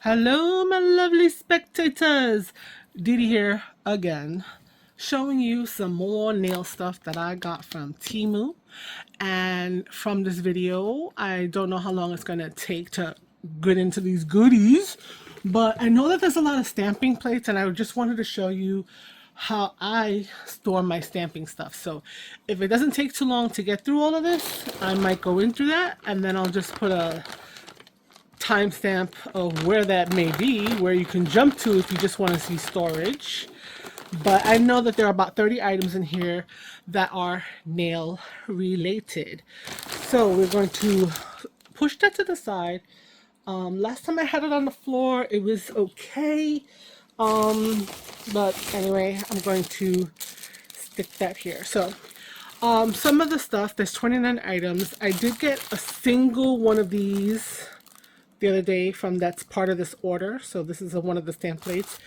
Hello, my lovely spectators. Didi here again, showing you some more nail stuff that I got from Temu. And from this video, I don't know how long it's going to take to get into these goodies, but I know that there's a lot of stamping plates, and I just wanted to show you how I store my stamping stuff. So if it doesn't take too long to get through all of this, I might go into that, and then I'll just put a timestamp of where that may be, where you can jump to if you just want to see storage. But I know that there are about 30 items in here that are nail related. So we're going to push that to the side. Last time I had it on the floor, it was okay. But anyway, I'm going to stick that here. So some of the stuff, there's 29 items. I did get a single one of these the other day from that's part of this order. So this is one of the stamp plates.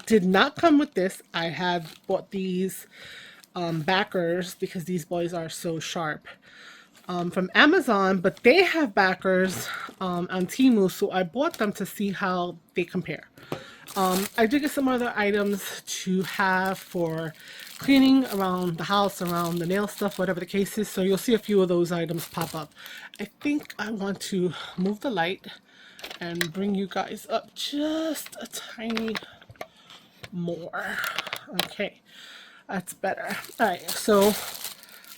Did not come with this. I had bought these backers because these boys are so sharp from Amazon, but they have backers on Temu, so I bought them to see how they compare. I did get some other items to have for cleaning around the house, around the nail stuff, whatever the case is. So you'll see a few of those items pop up. I think I want to move the light and bring you guys up just a tiny more. Okay, that's better. All right, so I'm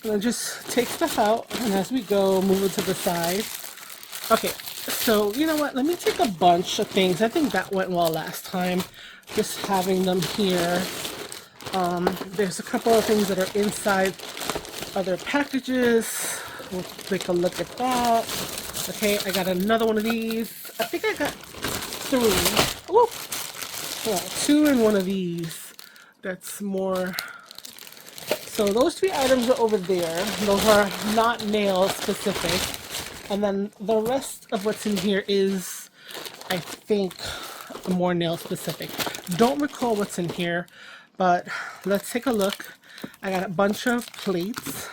gonna just take stuff out, and as we go, move it to the side. Okay, so you know what? Let me take a bunch of things. I think that went well last time, just having them here. There's a couple of things that are inside other packages. We'll take a look at that. Okay, I got another one of these. I think I got 3. Ooh. Yeah, 2 in one of these. That's more. So those 3 items are over there. Those are not nail specific. And then the rest of what's in here is, I think, more nail specific. Don't recall what's in here, but let's take a look. I got a bunch of plates.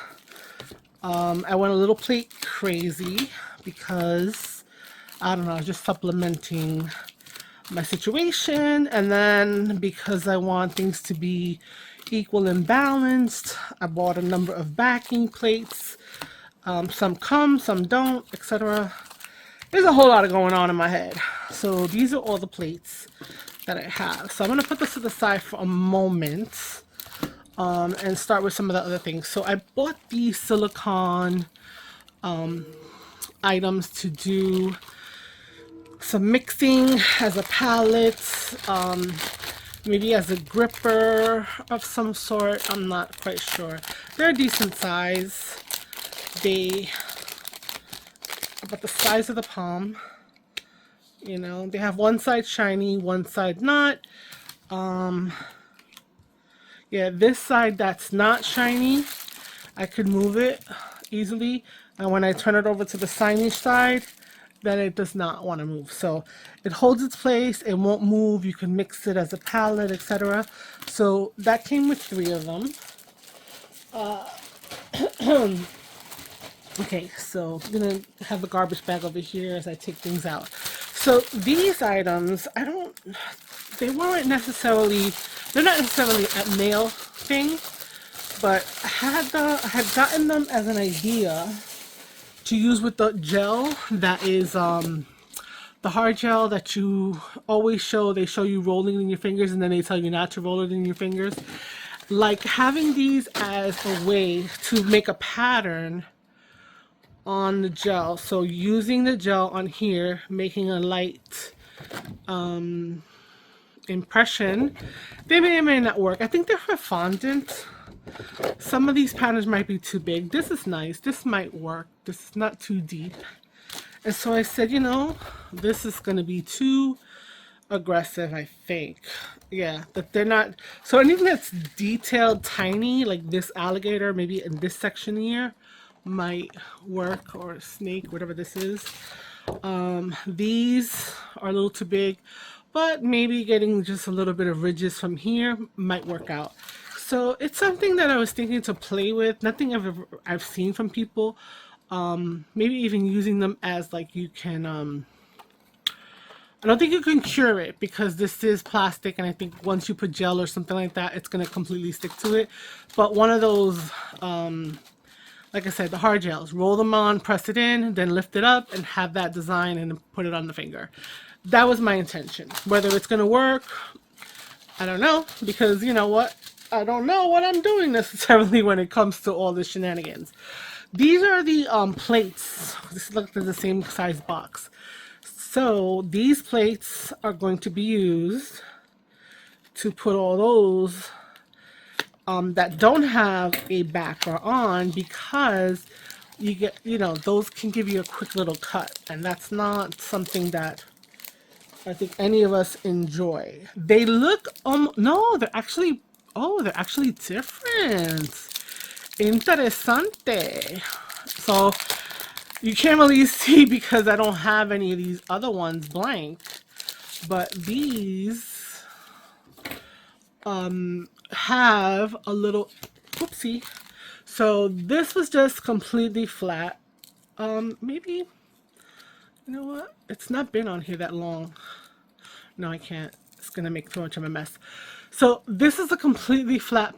I went a little plate crazy because, I don't know, just supplementing my situation, and then because I want things to be equal and balanced, I bought a number of backing plates. Some come, some don't, etc. There's a whole lot going on in my head. So these are all the plates that I have. So I'm going to put this to the side for a moment and start with some of the other things. So I bought these silicone items to do some mixing as a palette, maybe as a gripper of some sort. I'm not quite sure. They're a decent size. They about the size of the palm. You know, they have one side shiny, one side not. Yeah, this side that's not shiny, I could move it easily. And when I turn it over to the signage side, then it does not want to move. So it holds its place, it won't move. You can mix it as a palette, etc. So that came with 3 of them. Okay, so I'm gonna have the garbage bag over here as I take things out. So these items, they're not necessarily a nail thing, but I had gotten them as an idea to use with the gel that is the hard gel that you always show. They show you rolling in your fingers, and then they tell you not to roll it in your fingers. Like having these as a way to make a pattern on the gel. So using the gel on here, making a light impression. They may or may not work. I think they're for fondant. Some of these patterns might be too big. This is nice. This might work. This is not too deep. And so I said, you know, this is going to be too aggressive, I think. Yeah, that they're not. So anything that's detailed tiny, like this alligator, maybe in this section here, might work, or snake, whatever this is. These are a little too big, but maybe getting just a little bit of ridges from here might work out. So it's something that I was thinking to play with. Nothing I've seen from people. Maybe even using them as like you can I don't think you can cure it because this is plastic, and I think once you put gel or something like that, it's going to completely stick to it. But one of those, like I said, the hard gels, roll them on, press it in, then lift it up and have that design and put it on the finger. That was my intention. Whether it's going to work, I don't know, because you know what? I don't know what I'm doing necessarily when it comes to all the shenanigans. These are the plates. This looks like the same size box. So these plates are going to be used to put all those that don't have a backer on, because you get, you know, those can give you a quick little cut, and that's not something that I think any of us enjoy. They look, no, they're actually, oh, they're actually different. Interesante. So you can't really see because I don't have any of these other ones blank, but these have a little, whoopsie. So this was just completely flat. Maybe, you know what? It's not been on here that long. No, I can't. It's gonna make too much of a mess. So this is a completely flat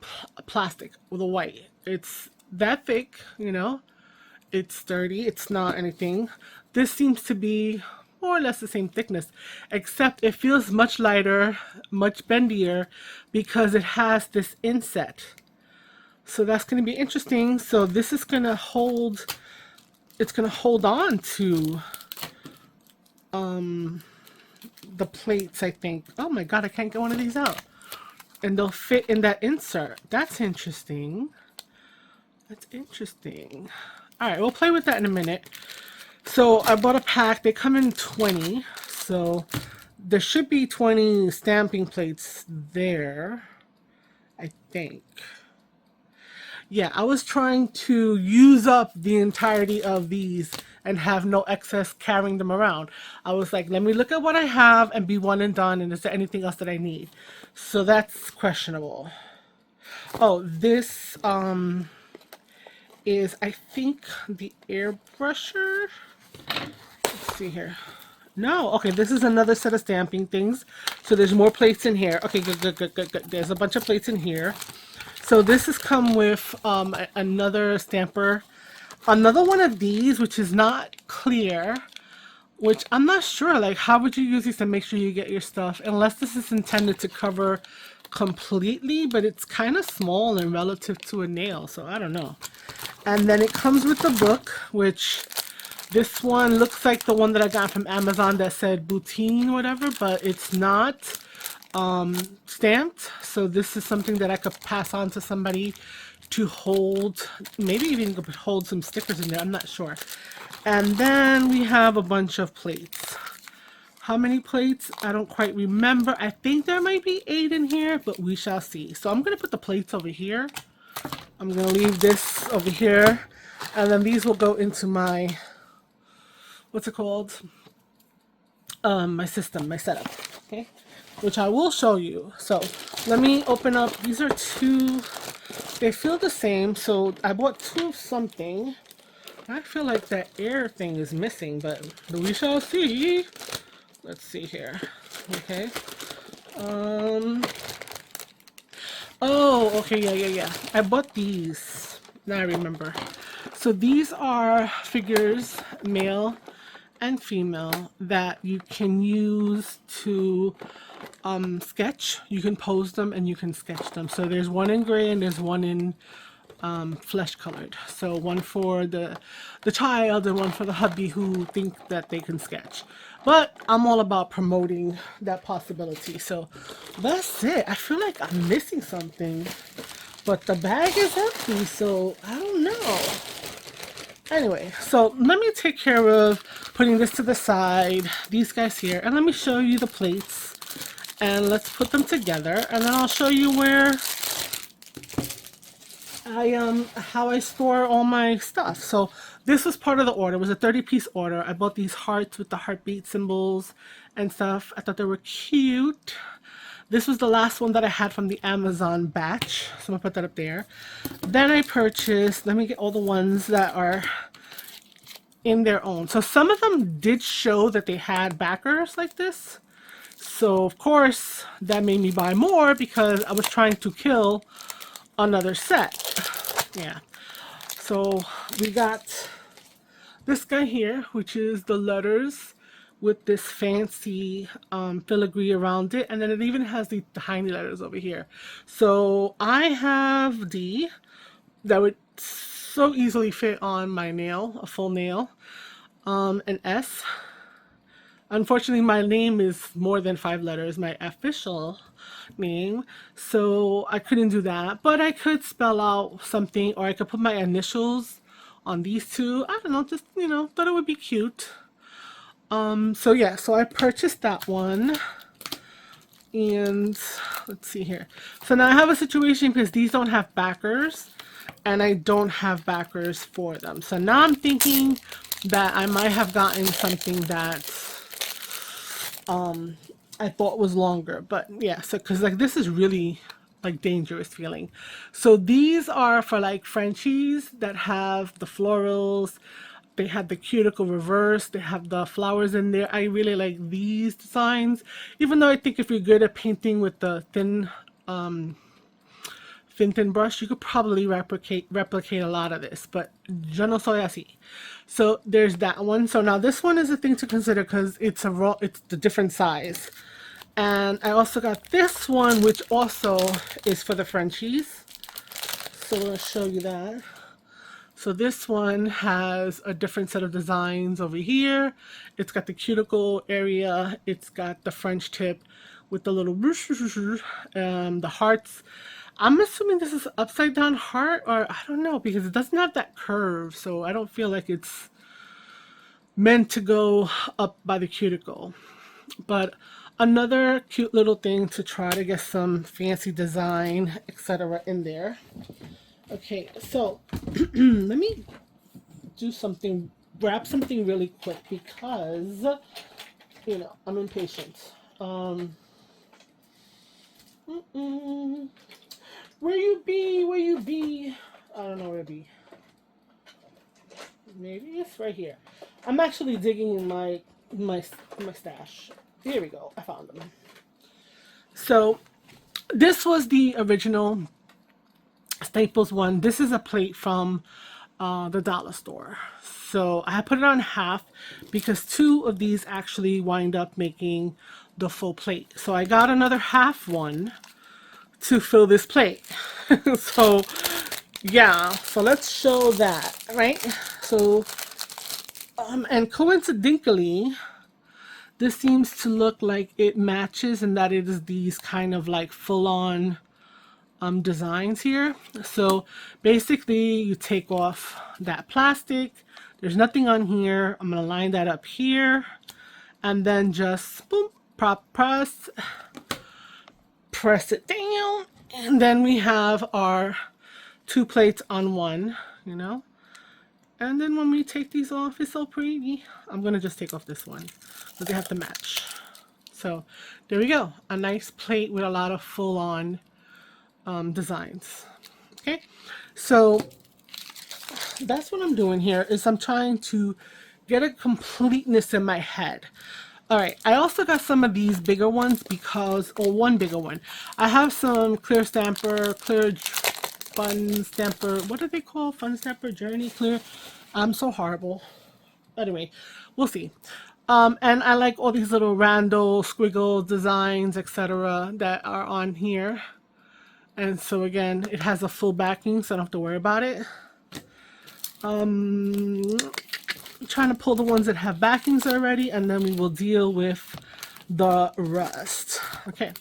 plastic with a white. It's that thick, you know. It's sturdy. It's not anything. This seems to be more or less the same thickness, except it feels much lighter, much bendier, because it has this inset. So that's going to be interesting. So this is going to hold, it's going to hold on to the plates, I think. Oh my god, I can't get one of these out. And they'll fit in that insert. That's interesting. That's interesting. Alright, we'll play with that in a minute. So I bought a pack. They come in 20. So there should be 20 stamping plates there, I think. Yeah, I was trying to use up the entirety of these and have no excess carrying them around. I was like, let me look at what I have and be one and done, and is there anything else that I need? So that's questionable. Oh, this is, I think, the airbrusher. Let's see here. No, okay, this is another set of stamping things. So there's more plates in here. Okay, good. There's a bunch of plates in here. So this has come with another stamper. Another one of these, which is not clear, which I'm not sure, like, how would you use these to make sure you get your stuff? Unless this is intended to cover completely, but it's kind of small and relative to a nail, so I don't know. And then it comes with the book, which this one looks like the one that I got from Amazon that said Boutine, whatever, but it's not stamped. So this is something that I could pass on to somebody to hold, maybe even could hold some stickers in there, I'm not sure. And then we have a bunch of plates. How many plates? I don't quite remember. I think there might be 8 in here, but we shall see. So I'm going to put the plates over here. I'm going to leave this over here. And then these will go into my, what's it called? My system, my setup. Okay. Which I will show you. So let me open up. These are 2. They feel the same. So I bought 2 of something. I feel like that air thing is missing, but we shall see. Let's see here. Okay. Oh, okay, yeah. I bought these. Now I remember. So these are figures, male and female, that you can use to sketch. You can pose them and you can sketch them. So there's one in gray and there's one in flesh colored. So one for the child and one for the hubby who think that they can sketch. But I'm all about promoting that possibility. So that's it. I feel like I'm missing something, but the bag is empty, so I don't know. Anyway, so let me take care of putting this to the side, these guys here, and let me show you the plates, and let's put them together, and then I'll show you where how I store all my stuff. So this was part of the order. It was a 30-piece order. I bought these hearts with the heartbeat symbols and stuff. I thought they were cute. This was the last one that I had from the Amazon batch, so I'm gonna put that up there. Then I purchased, let me get all the ones that are in their own. So some of them did show that they had backers like this. So of course that made me buy more because I was trying to kill another set. Yeah. So we got this guy here, which is the letters with this fancy filigree around it, and then it even has the tiny letters over here. So I have D that would so easily fit on my nail, a full nail, an S. Unfortunately, my name is more than 5 letters, my official name, so I couldn't do that. But I could spell out something, or I could put my initials on these two. I don't know, just, you know, thought it would be cute. So yeah, so I purchased that one. And let's see here. So now I have a situation because these don't have backers, and I don't have backers for them. So now I'm thinking that I might have gotten something that I thought was longer, but yeah, so because like this is really like dangerous feeling. So these are for like Frenchies that have the florals, they have the cuticle reverse, they have the flowers in there. I really like these designs, even though I think if you're good at painting with the thin brush, you could probably replicate a lot of this, but yo no soy así. So there's that one. So now this one is a thing to consider because it's the different size. And I also got this one, which also is for the Frenchies. So I'm going to show you that. So this one has a different set of designs over here. It's got the cuticle area. It's got the French tip with the little the hearts. I'm assuming this is upside down heart, or I don't know, because it doesn't have that curve, so I don't feel like it's meant to go up by the cuticle. But another cute little thing to try to get some fancy design, etc. in there. Okay, so let me do something, grab something really quick because, you know, I'm impatient. Where you be? Where you be? I don't know where to be. Maybe it's right here. I'm actually digging in my stash. Here we go. I found them. So this was the original Staples one. This is a plate from the dollar store. So I put it on half because 2 of these actually wind up making the full plate. So I got another half one to fill this plate. So yeah, so let's show that, right? So and coincidentally, this seems to look like it matches and that it is these kind of like full-on designs here. So basically you take off that plastic, there's nothing on here. I'm gonna line that up here and then just boom, press it down, and then we have our 2 plates on one, you know. And then when we take these off, it's so pretty. I'm gonna just take off this one but they have to match. So there we go, a nice plate with a lot of full-on designs. Okay, so that's what I'm doing here, is I'm trying to get a completeness in my head. All right, I also got some of these bigger ones because, or one bigger one. I have some clear fun stamper, what are they called? Fun stamper, journey, clear. I'm so horrible. Anyway, we'll see. And I like all these little random squiggle designs, etc. that are on here. And so again, it has a full backing, so I don't have to worry about it. I'm trying to pull the ones that have backings already, and then we will deal with the rest. Okay,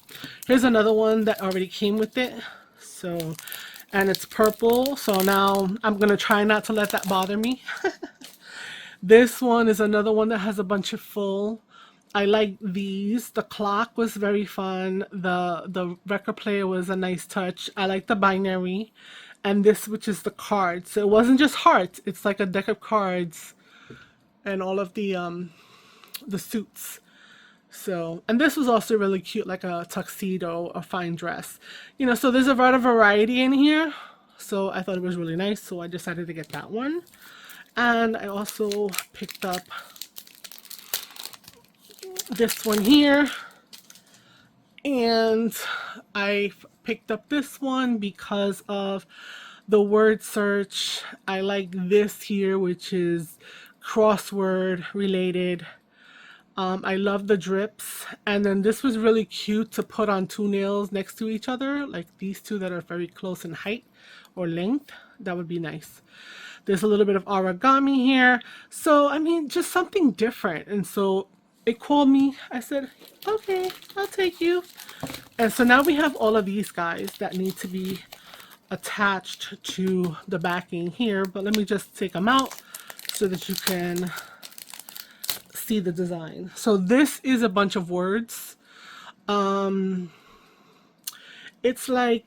here's another one that already came with it. So, and it's purple. So now I'm gonna try not to let that bother me. This one is another one that has a bunch of full. I like these. The clock was very fun. The record player was a nice touch. I like the binary. And this, which is the cards. So it wasn't just hearts. It's like a deck of cards and all of the suits. So, and this was also really cute, like a tuxedo, a fine dress. You know, so there's a lot of variety in here. So I thought it was really nice. So I decided to get that one. And I also picked up this one here. And I picked up this one because of the word search. I like this here, which is crossword related. I love the drips. And then this was really cute to put on two nails next to each other, like these two that are very close in height or length. That would be nice. There's a little bit of origami here. So, I mean, just something different. And so it called me. I said, okay, I'll take you. And so now we have all of these guys that need to be attached to the backing here. But let me just take them out so that you can see the design. So this is a bunch of words. It's like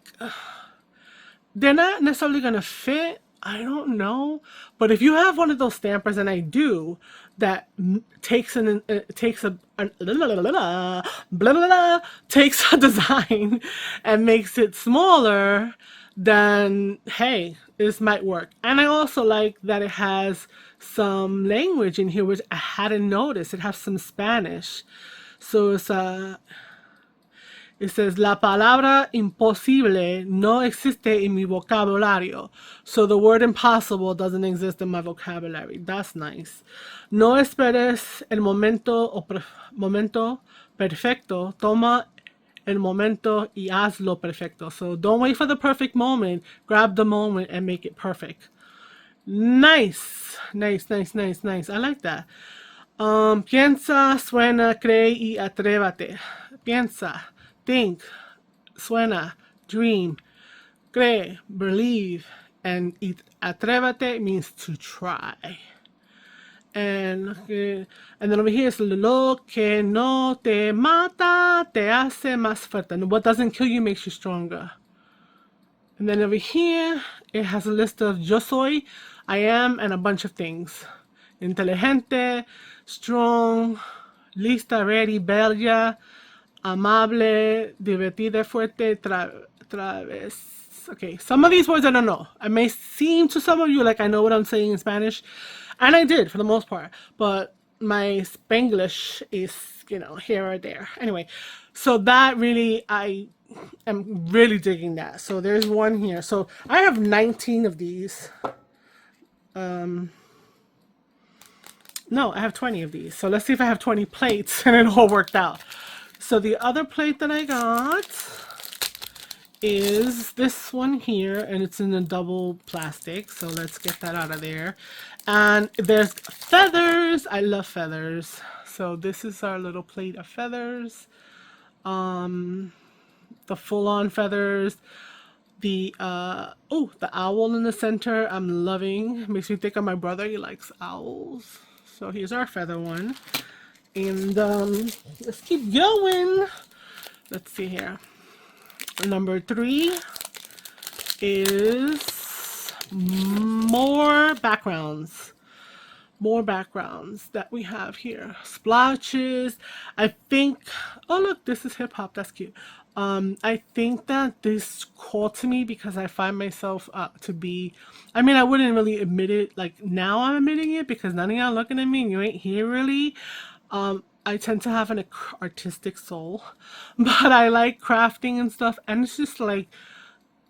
they're not necessarily gonna fit. I don't know, but if you have one of those stampers, and I do, that takes takes a design and makes it smaller, then hey, this might work. And I also like that it has some language in here which I hadn't noticed. It has some Spanish, so it's it says, la palabra imposible no existe en mi vocabulario. So the word impossible doesn't exist in my vocabulary. That's nice. No esperes el momento perfecto. Toma el momento y hazlo perfecto. So don't wait for the perfect moment. Grab the moment and make it perfect. Nice. Nice, nice, nice, nice. I like that. Piensa, suena, cree y atrévate. Piensa. Think, suena, dream, cree, believe, and atrévate means to try. And then over here is lo que no te mata te hace más fuerte. And what doesn't kill you makes you stronger. And then over here, it has a list of yo soy, I am, and a bunch of things. Inteligente, strong, lista, ready, bella, amable, divertida, fuerte, traves. Okay, some of these words I don't know. I may seem to some of you like I know what I'm saying in Spanish, and I did for the most part, but my Spanglish is, you know, here or there. Anyway, so that really, I am really digging that. So there's one here. So I have 19 of these. No, I have 20 of these. So let's see if I have 20 plates and it all worked out. So the other plate that I got is this one here, and it's in a double plastic. So let's get that out of there. And there's feathers. I love feathers. So this is our little plate of feathers. The full-on feathers. The the owl in the center, I'm loving. Makes me think of my brother. He likes owls. So here's our feather one. And let's keep going. Let's see here. Number 3 is more backgrounds. More backgrounds that we have here. Splotches. I think, oh look, this is hip hop. That's cute. I think that this called to me because I find myself to be, I mean, I wouldn't really admit it. Like now I'm admitting it because none of y'all looking at me and you ain't here really. I tend to have an artistic soul, but I like crafting and stuff, and it's just like,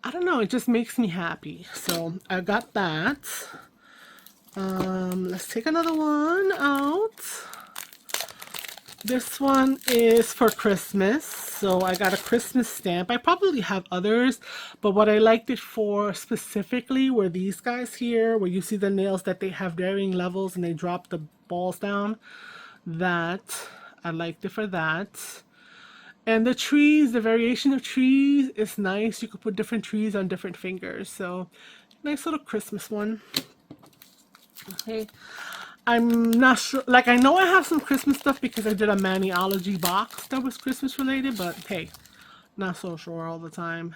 I don't know, it just makes me happy. So I got that. Let's take another one out. This one is for Christmas, so I got a Christmas stamp. I probably have others, but what I liked it for specifically were these guys here, where you see the nails that they have varying levels and they drop the balls down. That I liked it for that. And the trees, the variation of trees is nice. You could put different trees on different fingers. So nice little Christmas one. Okay. I'm not sure, like I know I have some Christmas stuff because I did a Maniology box that was Christmas related, but hey, not so sure all the time.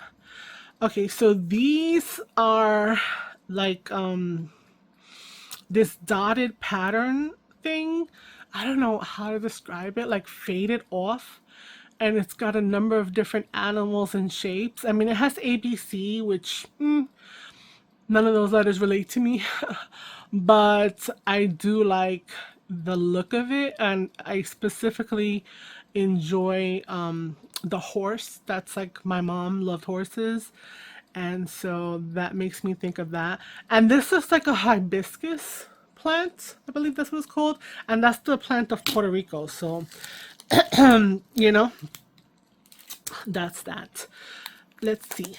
Okay, so these are like this dotted pattern thing. I don't know how to describe it, like faded off, and it's got a number of different animals and shapes. I mean, it has ABC, which None of those letters relate to me, but I do like the look of it, and I specifically enjoy the horse. That's like my mom loved horses, and so that makes me think of that. And this is like a hibiscus plant, I believe that's what it's called, and that's the plant of Puerto Rico. So, you know, that's that. Let's see.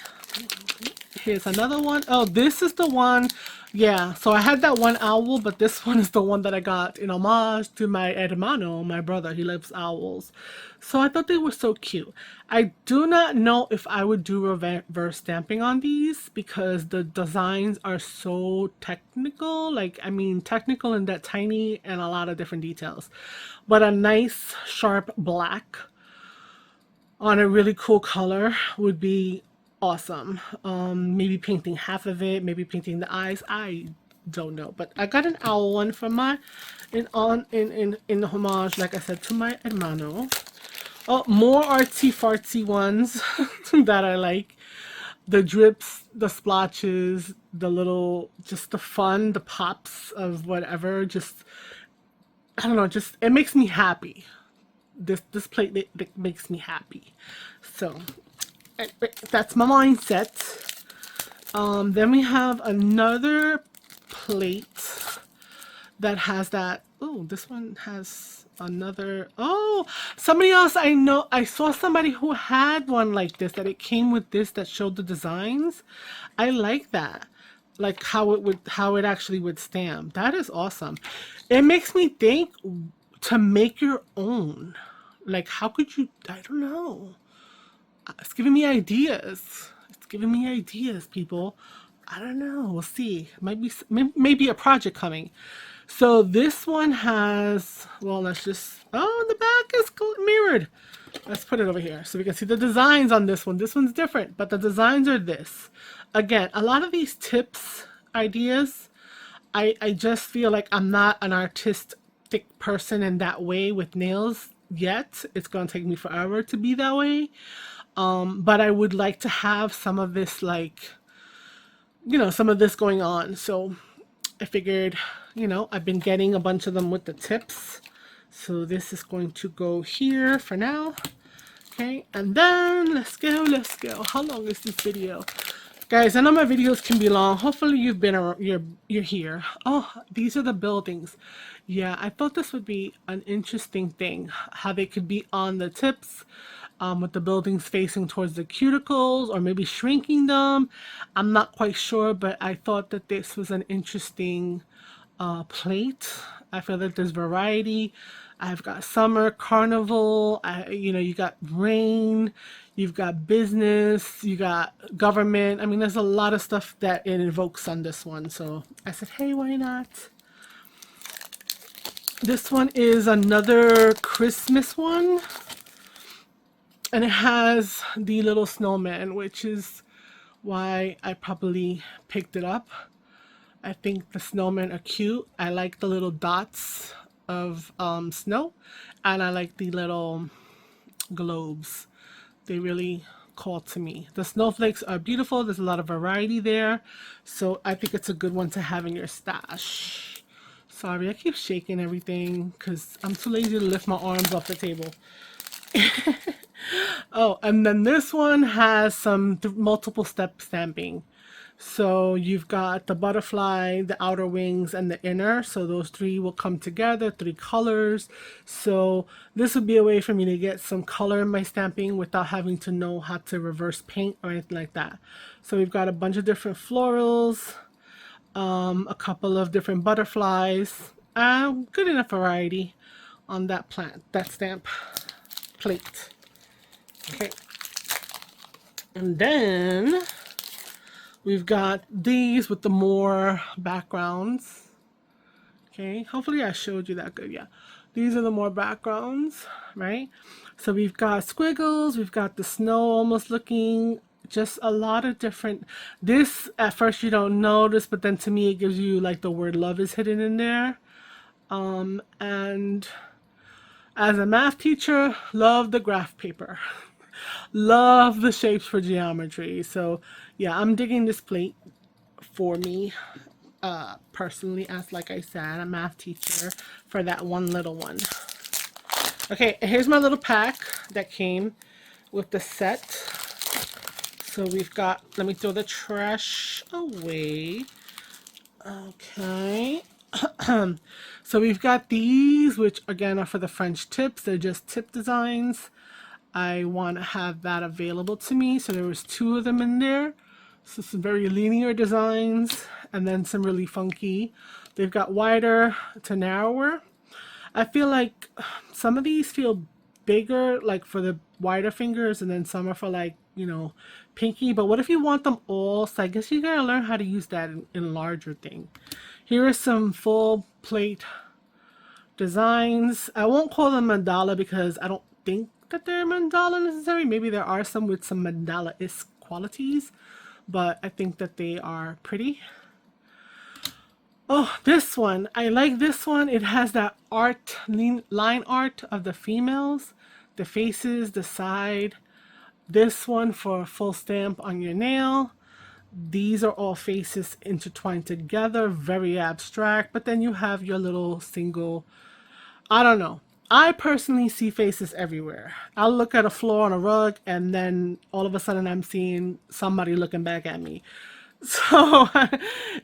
Here's another one. Oh, this is the one. Yeah, so I had that one owl, but this one is the one that I got in homage to my hermano, my brother. He loves owls. So I thought they were so cute. I do not know if I would do reverse stamping on these because the designs are so technical. Like, I mean, technical in that tiny and a lot of different details. But a nice, sharp black on a really cool color would be awesome. Maybe painting half of it, maybe painting the eyes. I don't know, but I got an owl one from my in homage, like I said, to my hermano. Oh, more artsy fartsy ones that I like. The drips, the splotches, the little, just the fun, the pops of whatever. Just, I don't know, just it makes me happy. This plate that makes me happy. So that's my mindset. Then we have another plate that has that. Oh, this one has another. Oh, somebody else I know. I saw somebody who had one like this, that it came with this that showed the designs. I like that. Like how it actually would stamp. That is awesome. It makes me think to make your own. Like, how could you? I don't know. It's giving me ideas. It's giving me ideas, people. I don't know. We'll see. Might be maybe a project coming. So this one has. Well, let's just. Oh, the back is mirrored. Let's put it over here so we can see the designs on this one. This one's different, but the designs are this. Again, a lot of these tips, ideas, I just feel like I'm not an artistic person in that way with nails yet. It's going to take me forever to be that way. But I would like to have some of this, like, you know, some of this going on. So I figured, you know, I've been getting a bunch of them with the tips. So this is going to go here for now. Okay, and then let's go. How long is this video? Guys, I know my videos can be long. Hopefully you've been you're here. Oh, these are the buildings. Yeah, I thought this would be an interesting thing, how they could be on the tips, with the buildings facing towards the cuticles, or maybe shrinking them. I'm not quite sure, but I thought that this was an interesting plate. I feel that there's variety. I've got summer, carnival, you know, you got rain, you've got business, you got government. I mean, there's a lot of stuff that it invokes on this one. So I said, hey, why not? This one is another Christmas one. And it has the little snowman, which is why I probably picked it up. I think the snowmen are cute. I like the little dots of snow, and I like the little globes. They really call to me. The snowflakes are beautiful. There's a lot of variety there, so I think it's a good one to have in your stash. Sorry, I keep shaking everything because I'm too lazy to lift my arms off the table. Oh, and then this one has some multiple step stamping. So you've got the butterfly, the outer wings, and the inner. So those three will come together, 3 colors. So this would be a way for me to get some color in my stamping without having to know how to reverse paint or anything like that. So we've got a bunch of different florals, a couple of different butterflies, good enough variety on that that stamp plate. Okay. And then we've got these with the more backgrounds. Okay, hopefully I showed you that good. Yeah, these are the more backgrounds, right? So we've got squiggles, we've got the snow almost looking, just a lot of different. This at first you don't notice, but then to me it gives you like the word love is hidden in there. And as a math teacher, love the graph paper. Love the shapes for geometry. So yeah, I'm digging this plate for me personally, as like I said, a math teacher, for that one little one. Okay, here's my little pack that came with the set. So we've got, let me throw the trash away. Okay. So we've got these, which again are for the French tips. They're just tip designs. I want to have that available to me. So there was 2 of them in there. So some very linear designs and then some really funky. They've got wider to narrower. I feel like some of these feel bigger, like for the wider fingers, and then some are for like, you know, pinky. But what if you want them all? So I guess you gotta learn how to use that in larger thing. Here are some full plate designs. I won't call them mandala because I don't think that they're mandala necessarily. Maybe there are some with some mandala-esque qualities, but I think that they are pretty. Oh, this one. I like this one. It has that art, line art of the females, the faces, the side. This one for a full stamp on your nail. These are all faces intertwined together, very abstract. But then you have your little single, I don't know. I personally see faces everywhere. I'll look at a floor on a rug and then all of a sudden I'm seeing somebody looking back at me. So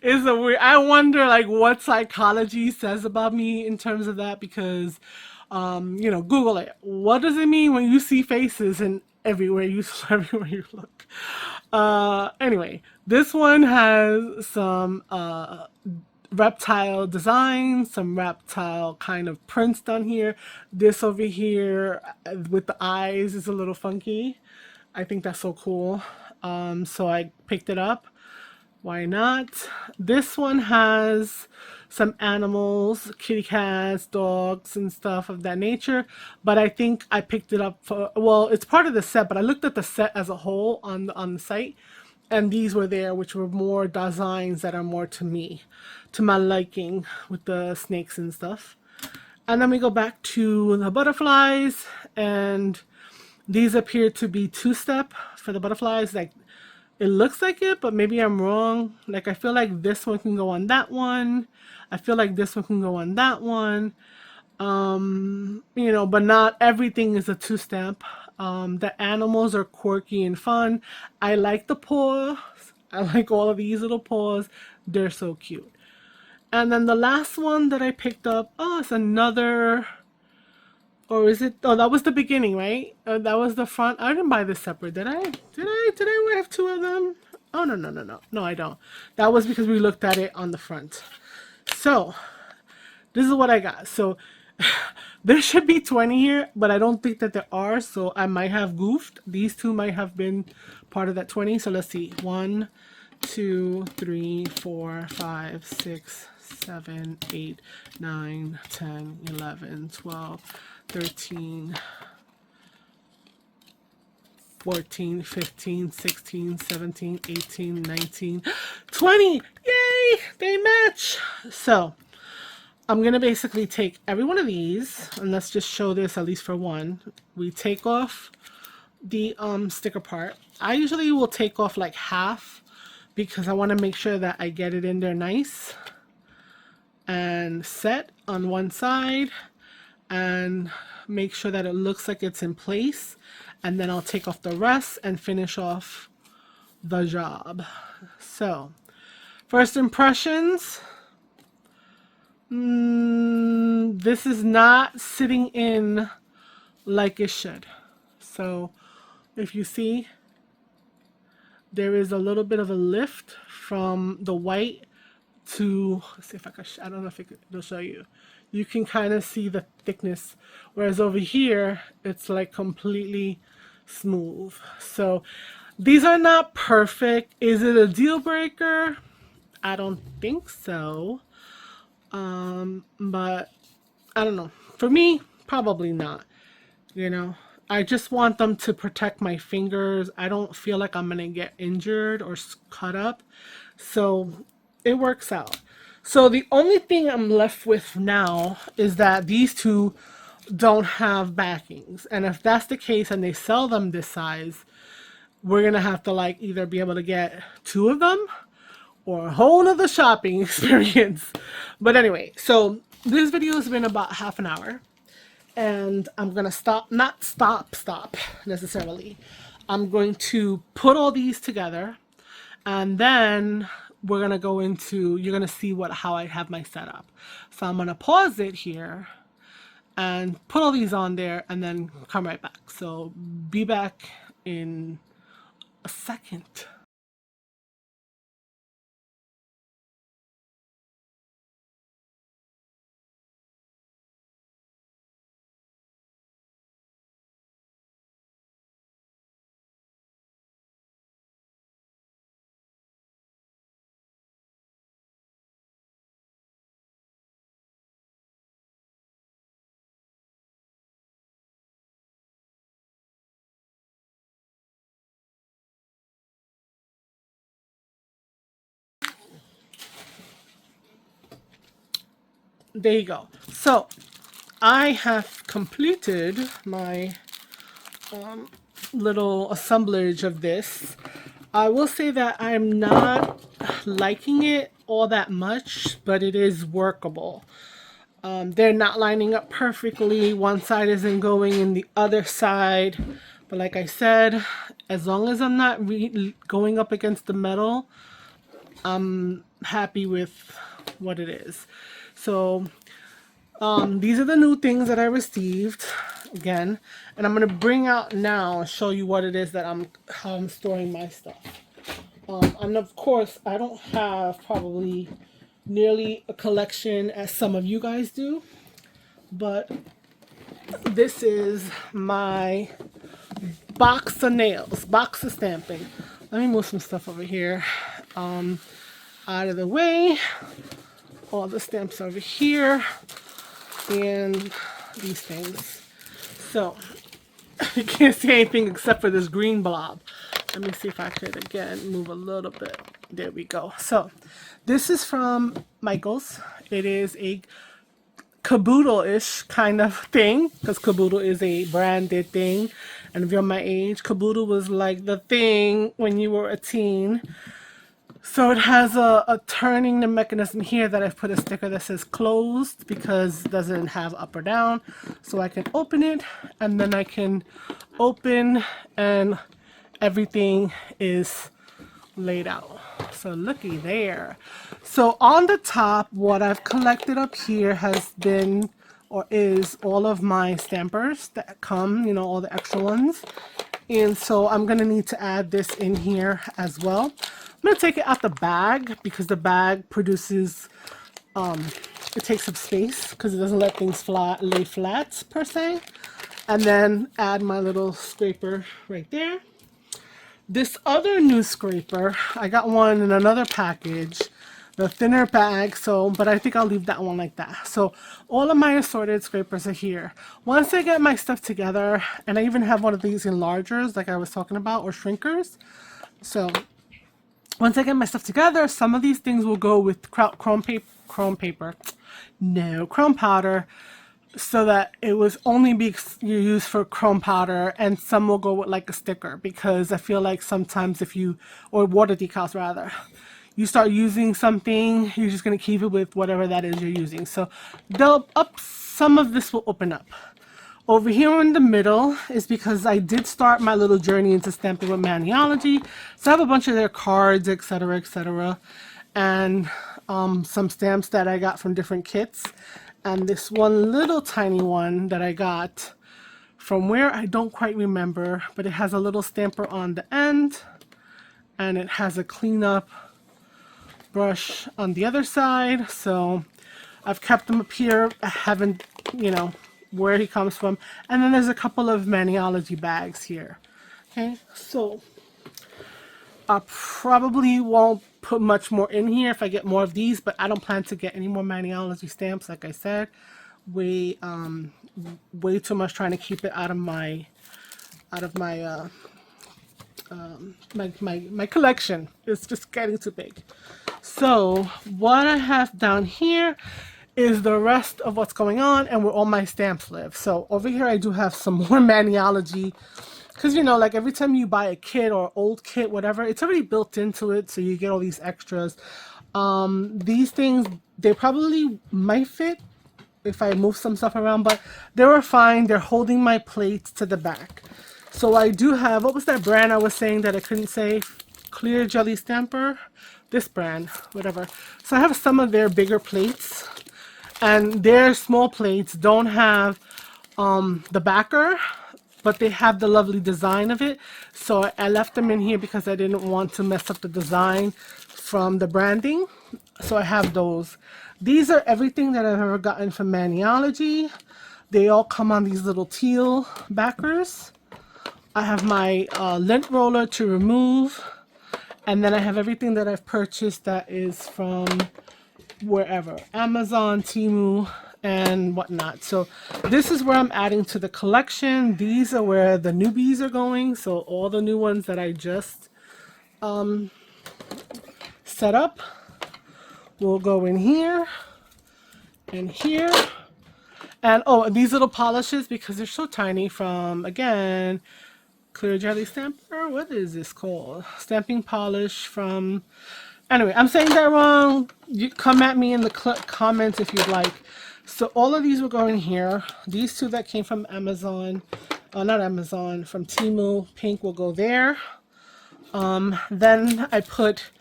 it's a weird, I wonder like what psychology says about me in terms of that, because you know, Google it. What does it mean when you see faces and everywhere you look? Anyway, this one has some reptile design, some reptile kind of prints done here. This over here with the eyes is a little funky. I think that's so cool. So I picked it up. Why not? This one has some animals, kitty cats, dogs, and stuff of that nature. But I think I picked it up for, well, it's part of the set, but I looked at the set as a whole on the site. And these were there, which were more designs that are more to me, to my liking, with the snakes and stuff. And then we go back to the butterflies, and these appear to be 2-step for the butterflies. Like, it looks like it, but maybe I'm wrong. Like, I feel like this one can go on that one. I feel like this one can go on that one. You know, but not everything is a 2-step. The animals are quirky and fun. I like the paws. I like all of these little paws. They're so cute. And then the last one that I picked up, oh, it's another, or is it, oh, that was the beginning, right? That was the front. I didn't buy this separate, did I? Did I have 2 of them? Oh, no, I don't. That was because we looked at it on the front. So, this is what I got. So, there should be 20 here, but I don't think that there are, so I might have goofed. These 2 might have been part of that 20. So let's see. 1, 2, 3, 4, 5, 6, 7, 8, 9, 10, 11, 12, 13, 14, 15, 16, 17, 18, 19, 20. Yay! They match. So I'm going to basically take every one of these, and let's just show this at least for one. We take off the sticker part. I usually will take off like half because I want to make sure that I get it in there nice and set on one side and make sure that it looks like it's in place, and then I'll take off the rest and finish off the job. So first impressions. This is not sitting in like it should. So if you see, there is a little bit of a lift from the white to, let's see if I can, I don't know if it'll show you. You can kind of see the thickness, whereas over here it's like completely smooth. So these are not perfect. Is it a deal breaker? I don't think so. But I don't know. For me, probably not. You know, I just want them to protect my fingers. I don't feel like I'm gonna get injured or cut up, so it works out. So the only thing I'm left with now is that these 2 don't have backings, and if that's the case and they sell them this size, we're gonna have to like either be able to get 2 of them, or a whole nother shopping experience. But anyway, so this video has been about half an hour, and I'm gonna not stop necessarily. I'm going to put all these together, and then we're gonna go into, you're gonna see how I have my setup. So I'm gonna pause it here and put all these on there and then come right back. So be back in a second. There you go. So I have completed my little assemblage of this. I will say that I'm not liking it all that much, but it is workable. They're not lining up perfectly. One side isn't going in the other side. But like I said, as long as I'm not going up against the metal, I'm happy with what it is. So these are the new things that I received again, and I'm gonna bring out now and show you what it is that how I'm storing my stuff. And of course, I don't have probably nearly a collection as some of you guys do, but this is my box of nails, box of stamping. Let me move some stuff over here out of the way. All the stamps over here and these things. So you can't see anything except for this green blob. Let me see if I could again move a little bit. There we go. So this is from Michael's. It is a caboodle-ish kind of thing, because caboodle is a branded thing, and if you're my age, caboodle was like the thing when you were a teen. So it has a turning the mechanism here that I've put a sticker that says closed because it doesn't have up or down. So I can open it, and then I can open and everything is laid out. So looky there. So on the top, what I've collected up here has been or is all of my stampers that come, you know, all the extra ones. And so I'm gonna need to add this in here as well. I'm going to take it out the bag because the bag produces, it takes up space because it doesn't let things lay flat per se. And then add my little scraper right there. This other new scraper, I got one in another package, the thinner bag, but I think I'll leave that one like that. So all of my assorted scrapers are here. Once I get my stuff together, and I even have one of these enlargers like I was talking about, or shrinkers. So once I get my stuff together, some of these things will go with chrome powder, so that it was only be used for chrome powder, and some will go with like a sticker, because I feel like sometimes or water decals rather, you start using something, you're just going to keep it with whatever that is you're using. So some of this will open up. Over here in the middle is because I did start my little journey into stamping with Maniology. So I have a bunch of their cards, etc., etc., and some stamps that I got from different kits. And this one little tiny one that I got from where I don't quite remember, but it has a little stamper on the end, and it has a cleanup brush on the other side. So I've kept them up here. I haven't, where he comes from. And then there's a couple of Maniology bags here. Okay, so I probably won't put much more in here if I get more of these, but I don't plan to get any more Maniology stamps. Like I said, way too much trying to keep it out of my my collection. It's just getting too big. So what I have down here is the rest of what's going on and where all my stamps live. So over here I do have some more Maniology because you know, like every time you buy a kit or old kit, whatever, it's already built into it, so you get all these extras. These things, they probably might fit if I move some stuff around, but they were fine. They're holding my plates to the back. So I do have, what was that brand I was saying that I couldn't say? Clear Jelly Stamper? This brand, whatever. So I have some of their bigger plates, and their small plates don't have the backer, but they have the lovely design of it. So I left them in here because I didn't want to mess up the design from the branding. So I have those. These are everything that I've ever gotten from Maniology. They all come on these little teal backers. I have my lint roller to remove. And then I have everything that I've purchased that is from wherever. Amazon, Temu, and whatnot. So this is where I'm adding to the collection. These are where the newbies are going. So all the new ones that I just set up will go in here and here. And oh, these little polishes, because they're so tiny, from, again, Clear Jelly Stamper. What is this called? Stamping polish from... Anyway, I'm saying that wrong. You come at me in the comments if you'd like. So all of these will go in here. These two that came from Amazon, not Amazon, from Temu, pink, will go there. Then I put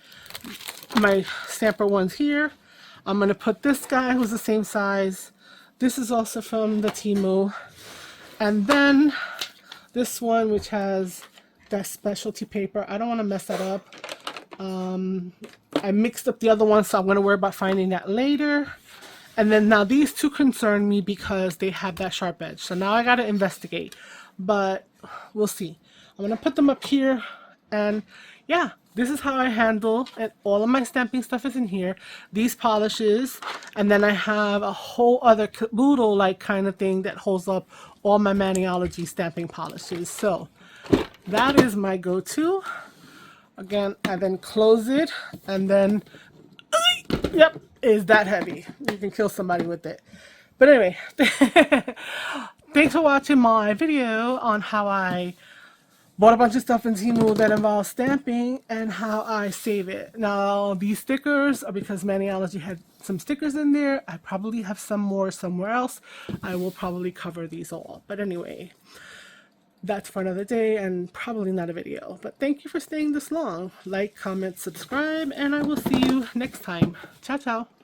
my stamper ones here. I'm going to put this guy who's the same size. This is also from the Temu. And then this one, which has that specialty paper. I don't want to mess that up. I mixed up the other one, so I'm going to worry about finding that later. And then now these two concern me because they have that sharp edge. So now I got to investigate. But we'll see. I'm going to put them up here. And yeah, this is how I handle it. All of my stamping stuff is in here. These polishes. And then I have a whole other caboodle-like kind of thing that holds up all my Maniology stamping polishes. So that is my go-to. Again, I then close it, and then, yep, is that heavy. You can kill somebody with it. But anyway, thanks for watching my video on how I bought a bunch of stuff in Temu that involves stamping and how I save it. Now, these stickers are because Maniology had some stickers in there. I probably have some more somewhere else. I will probably cover these all. But anyway, that's for another day and probably not a video. But thank you for staying this long. Like, comment, subscribe, and I will see you next time. Ciao, ciao.